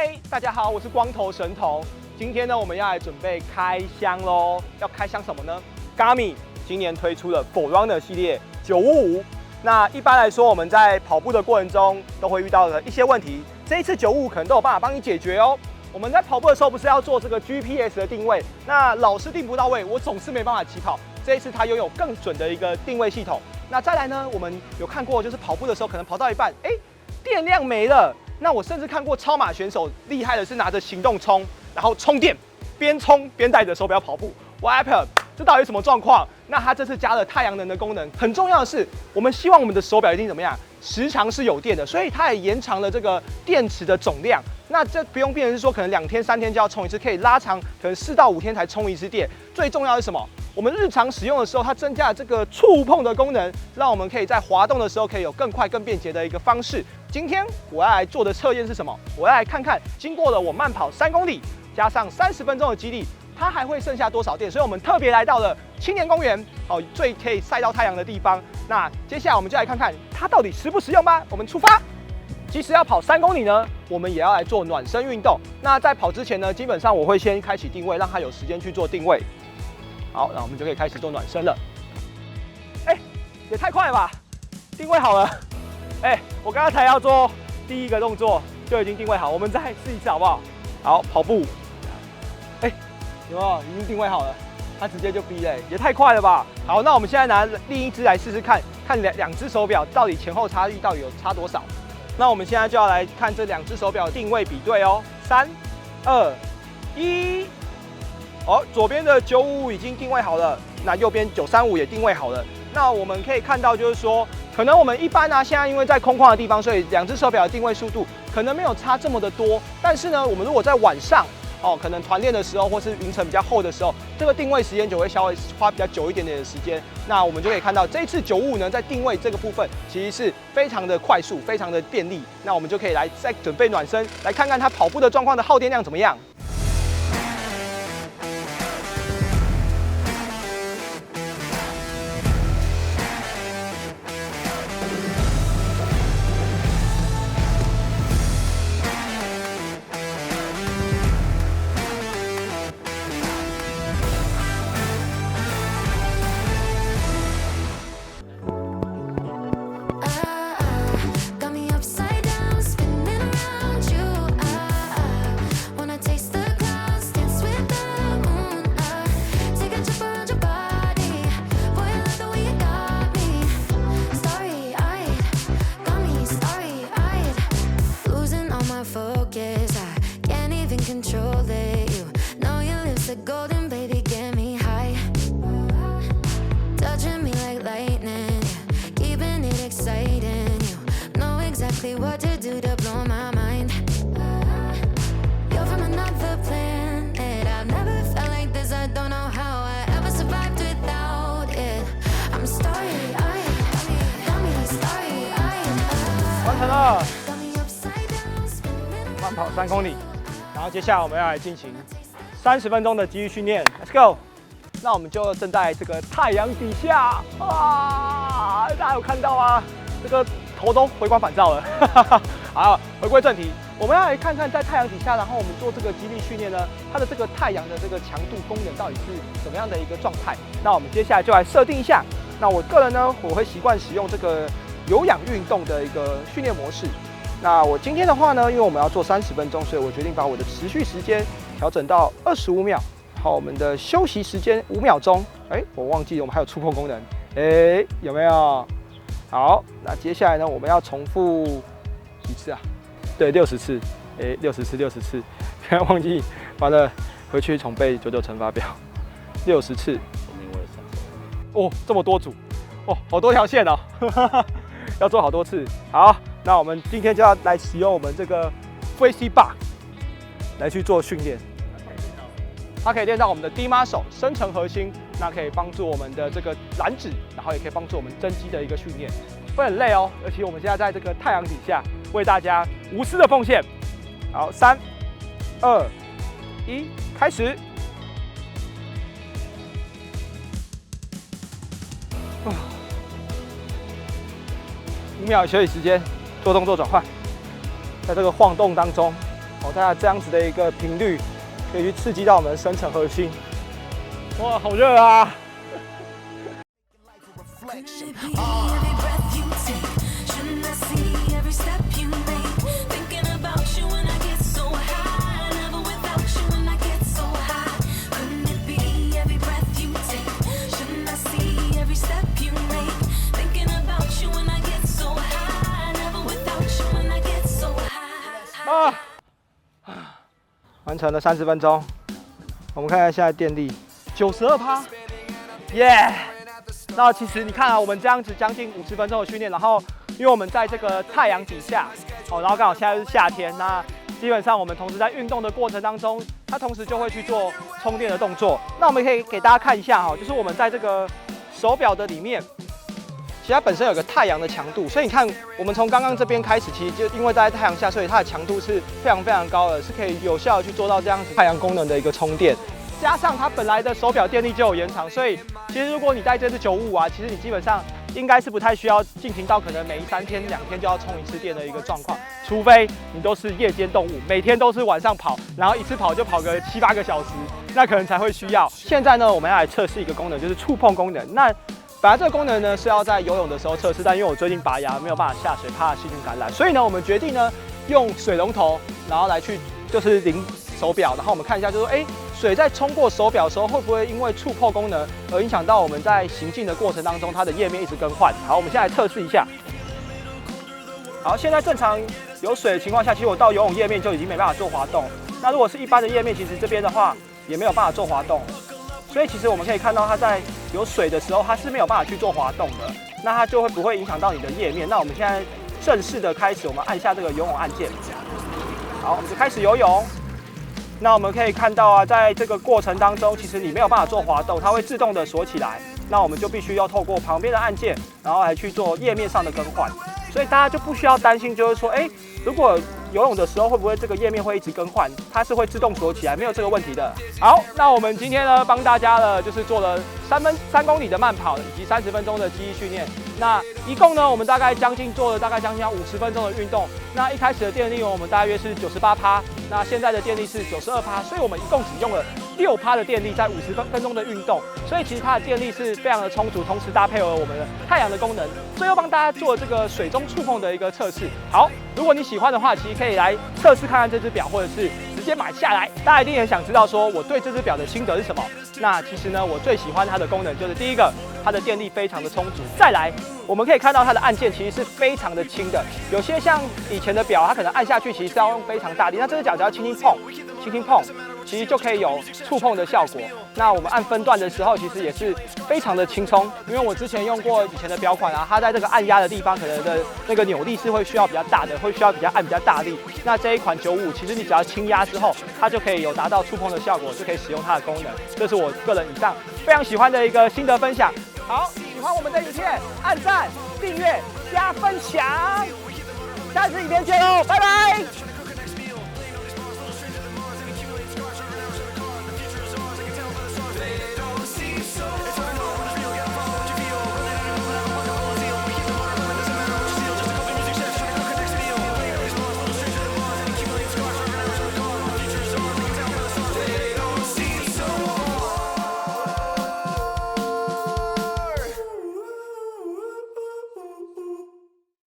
嗨，大家好，我是光头神童。今天呢，我们要来准备开箱喽。要开箱什么呢 ？Garmin 今年推出了 Forerunner 系列955。那一般来说，我们在跑步的过程中都会遇到的一些问题，这一次955可能都有办法帮你解决哦。我们在跑步的时候不是要做这个 GPS 的定位，那老是定不到位，我总是没办法起跑。这一次它拥有更准的一个定位系统。那再来呢，我们有看过，就是跑步的时候可能跑到一半，电量没了。那我甚至看过超马选手厉害的是拿着行动充，然后充电，边充边带着手表跑步。What happened？ 这到底什么状况？那它这次加了太阳能的功能，很重要的是，我们希望我们的手表一定怎么样？时常是有电的，所以它也延长了这个电池的总量。那这不用变成是说可能2天3天就要充一次，可以拉长可能4到5天才充一次电。最重要的是什么？我们日常使用的时候，它增加了这个触碰的功能，让我们可以在滑动的时候可以有更快、更便捷的一个方式。今天我要来做的测验是什么？我要来看看经过了我慢跑3公里，加上30分钟的肌力，它还会剩下多少电？所以我们特别来到了青年公园，最可以晒到太阳的地方。那接下来我们就来看看它到底实不实用吧。我们出发。即使要跑3公里呢，我们也要来做暖身运动。那在跑之前呢，基本上我会先开启定位，让它有时间去做定位。好，那我们就可以开始做暖身了。也太快了吧！定位好了。我刚刚才要做第一个动作就已经定位好，我们再试一次好不好？好，跑步。有没有已经定位好了？它直接就逼了，也太快了吧！好，那我们现在拿另一只来试试看，看两只手表到底前后差异到底有差多少。那我们现在就要来看这2只手表的定位比对哦。3、2、1。左边的955已经定位好了，那右边935也定位好了。那我们可以看到，就是说，可能我们一般啊，现在因为在空旷的地方，所以2只手表的定位速度可能没有差这么的多。但是呢，我们如果在晚上，可能团练的时候，或是云层比较厚的时候，这个定位时间就会稍微花比较久一点点的时间。那我们就可以看到，这一次955呢，在定位这个部分其实是非常的快速，非常的便利。那我们就可以来再准备暖身，来看看它跑步的状况的耗电量怎么样。Golden baby, get me high. Touching me like lightning, keeping it exciting. You know exactly what to do to blow my mind. You're from another planet. I've never felt like this. I don't know how I ever survived without it. I'm starry-eyed, got me starry-eyed. 完成了，慢跑3公里，然后接下来我们要来进行30分钟的肌力训练 ，Let's go！ 那我们就正在这个太阳底下，大家有看到吗？这个头都回光返照了。好，回归正题，我们要来看看在太阳底下，然后我们做这个肌力训练呢，它的这个太阳的这个强度功能到底是怎么样的一个状态？那我们接下来就来设定一下。那我个人呢，我会习惯使用这个有氧运动的一个训练模式。那我今天的话呢，因为我们要做30分钟，所以我决定把我的持续时间调整到25秒，好，我们的休息时间5秒钟。我忘记我们还有触碰功能，有没有？好，那接下来呢，我们要重复几次啊？对，60次，60次，不要忘记，完了回去重背99乘法表，60次。这么多组，好多条线哦，要做好多次。好，那我们今天就要来使用我们这个 Freezy Bar 来去做训练。它可以练到我们的低 muscle 深层核心，那可以帮助我们的这个燃脂，然后也可以帮助我们增肌的一个训练，会很累哦。而且我们现在在这个太阳底下为大家无私的奉献。好，3、2、1，开始。5秒休息时间，做动作转换，在这个晃动当中，哦，它这样子的一个频率，可以去刺激到我们的深层核心。哇，好热啊！ 完成了30分钟，我们看看现在电力92%，耶！那其实你看啊，我们这样子将近50分钟的训练，然后因为我们在这个太阳底下，哦，然后刚好现在是夏天，那基本上我们同时在运动的过程当中，它同时就会去做充电的动作。那我们可以给大家看一下哈，就是我们在这个手表的里面。 其实它本身有个太阳的强度，所以你看，我们从刚刚这边开始，其实就因为在太阳下，所以它的强度是非常高的，是可以有效的去做到这样子太阳功能的一个充电。加上它本来的手表电力就有延长，所以其实如果你戴这只95啊，其实你基本上应该是不太需要进行到可能每3天2天就要充1次电的一个状况，除非你都是夜间动物，每天都是晚上跑，然后一次跑就跑个7、8个小时，那可能才会需要。现在呢，我们要来测试一个功能，就是触碰功能。那 本来这个功能呢是要在游泳的时候测试，但因为我最近拔牙没有办法下水，怕细菌感染，所以呢我们决定呢用水龙头，然后来去就是淋手表，然后我们看一下，就是说，水在冲过手表的时候，会不会因为触碰功能而影响到我们在行进的过程当中，它的页面一直更换？好，我们现在来测试一下。好，现在正常有水的情况下，其实我到游泳页面就已经没办法做滑动。那如果是一般的页面，其实这边的话也没有办法做滑动。 所以其实我们可以看到，它在有水的时候，它是没有办法去做滑动的，那它就会不会影响到你的页面。那我们现在正式的开始，我们按下这个游泳按键。好，我们就开始游泳。那我们可以看到啊，在这个过程当中，其实你没有办法做滑动，它会自动的锁起来。那我们就必须要透过旁边的按键，然后来去做页面上的更换。所以大家就不需要担心，就是说，如果 游泳的时候会不会这个页面会一直更换？它是会自动锁起来，没有这个问题的。好，那我们今天呢帮大家呢就是做了3公里的慢跑，以及30分钟的肌力训练。那一共呢我们大概做了大概将近50分钟的运动。那一开始的电力我们大约是98%，那现在的电力是92%，所以我们一共只用了6%的电力在50分钟的运动。所以其实它的电力是非常的充足，同时搭配了我们的太阳的功能。最后帮大家做这个水中触碰的一个测试。好，如果你喜欢的话，其实可以来测试看看这只表，或者是直接买下来。大家一定很想知道说我对这只表的心得是什么。那其实呢，我最喜欢它的功能就是第一个，它的电力非常的充足。再来，我们可以看到它的按键其实是非常的轻的。有些像以前的表，它可能按下去其实是要用非常大力，那这只脚只要轻轻碰，其实就可以有触碰的效果。那我们按分段的时候，其实也是非常的轻松。因为我之前用过以前的表款啊，它在这个按压的地方，可能的那个扭力是会需要比较大的，会需要按比较大力。那这一款95，其实你只要轻压之后，它就可以有达到触碰的效果，就可以使用它的功能。这是我个人以上非常喜欢的一个心得分享。好，喜欢我们的影片，按赞、订阅、加分享。下次影片见喽，拜拜。